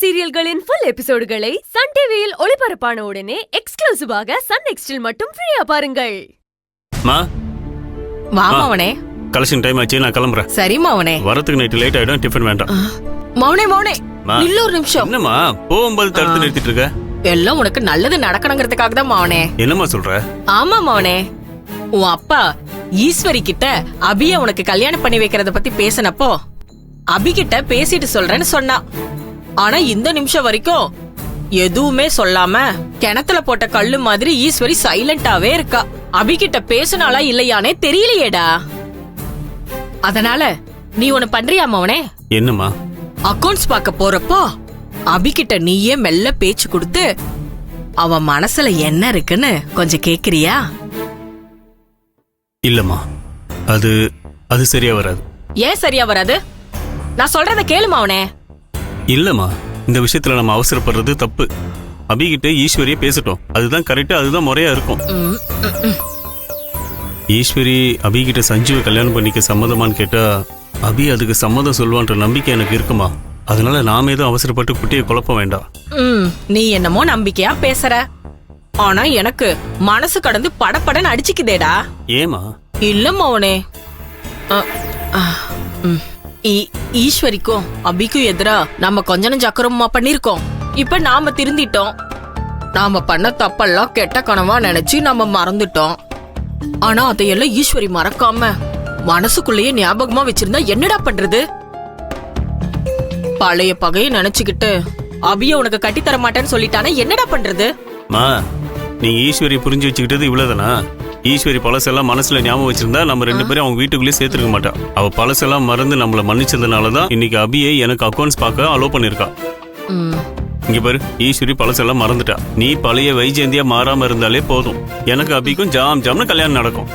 சீரியல்களின் full எபிசோடுகளை Sun டிவியில் ஒளிபரப்பான உடனே எக்ஸ்க்ளூசிவாக சன் நெக்ஸ்டில் மட்டும் ஃப்ரீயா பாருங்கள். மா வா மவனே. கலெக்ஷன் டைம் ஆச்சு, நான் கிளம்புறேன். சரி மவனே. வரதுக்கு நைட் லேட் ஆயிடும், டிஃபன் வேண்டாம். மவனே மவனே இல்ல ஒரு நிமிஷம். என்னம்மா போகும்போது தடுத்து நிறுத்திட்டு இருக்க? எல்லாம் உனக்கு நல்லது நடக்கணுங்கிறதுக்காக தான் மவனே. என்னம்மா சொல்ற? ஆமா மவனே, உன் அப்பா ஈஸ்வரி கிட்ட அபிய உனக்கு கல்யாணம் பண்ணி வைக்கிறத பத்தி பேசினப்போ அபி கிட்ட பேசிட்டு சொல்றேன்னு சொன்னா. ஆனா இந்த நிமிஷம் வரைக்கும் எதுவுமே சொல்லாம கிணத்துல போட்ட கல்லு மாதிரி ஈஸ்வரி சைலண்டாவே இருக்கா. அபி கிட்ட பேசினாலா இல்லையானே தெரியலையேடா. அதனால நீ ஒண்ணு பண்றியா மவனே? என்னம்மா? அக்கவுண்ட்ஸ் பார்க்க போறப்போ அபி கிட்ட நீயே மெல்ல பேச்சு கொடுத்து அவன் மனசுல என்ன இருக்குன்னு கொஞ்சம் கேக்குறியா? இல்லம்மா, அது சரியா வராது. ஏன் சரியா வராது? நான் சொல்றத கேளுமா அவனே. இல்லம்மா, இந்த விஷயத்துல நம்ம அவசரப்படுறது தப்பு. அபிகிட்ட ஈஸ்வரியே பேசட்டும், அதுதான் கரெக்டா, அதுதான் முறையா இருக்கும். ஈஸ்வரி அபிகிட்ட சஞ்சுவை கல்யாணம் பண்ணிக்க சம்மதமான்னு கேட்டா அபி அதுக்கு சம்மதம் சொல்லுவான்ற நம்பிக்கை எனக்கு இருக்குமா. அதனால நாம எதுவும் அவசரப்பட்டு குட்டியை குழப்ப வேண்டாம். நீ என்னமோ நம்பிக்கையா பேசுற, ஆனா எனக்கு மனசு கடந்து படப்படன்னு அடிச்சுக்குதேடா. ஏமா? இல்லம்மா அவனே, ஈஸ்வரிக்கும் அபிக்கும் எதிரா நம்ம கொஞ்சம் சக்கரமா பண்ணிருக்கோம். இப்ப நாம திருந்திட்டோம். நாம பண்ண தப்பெல்லாம் கெட்ட கனவா நினைச்சு நாம மறந்துட்டோம். ஆனா அதையெல்லாம் ஈஸ்வரி மறக்காம மனசுக்குள்ளேயே ஞாபகமா வச்சிருந்தா என்னடா பண்றது? பழைய பகையை நினைச்சுக்கிட்டு அபிய உனக்கு கட்டித்தர மாட்டேன்னு சொல்லிட்டானா என்னடா பண்றது? நீங்க ஈஸ்வரி புரிஞ்சு வச்சுக்கிட்டது இவ்வளவுதானா? ஈஸ்வரி பழசெல்லாம் மனசுல ஞாபகம் வச்சிருந்தா நம்ம ரெண்டு பேரும் அவங்க வீட்டுக்குள்ளேயே சேர்த்துருக்க மாட்டா. அவ பழசெல்லாம் மறந்து நம்மள மன்னிச்சதுனாலதான் இன்னைக்கு அபியை எனக்கு அக்கௌண்ட்ஸ் பார்க்க அலோ பண்ணிருக்கா. இங்க பாரு, ஈஸ்வரி பழசெல்லாம் மறந்துட்டா. நீ பழைய வைஜெயந்தியா மாறாம இருந்தாலே போதும். எனக்கு அபிக்கும் ஜாம் ஜாம்னு கல்யாணம் நடக்கும்.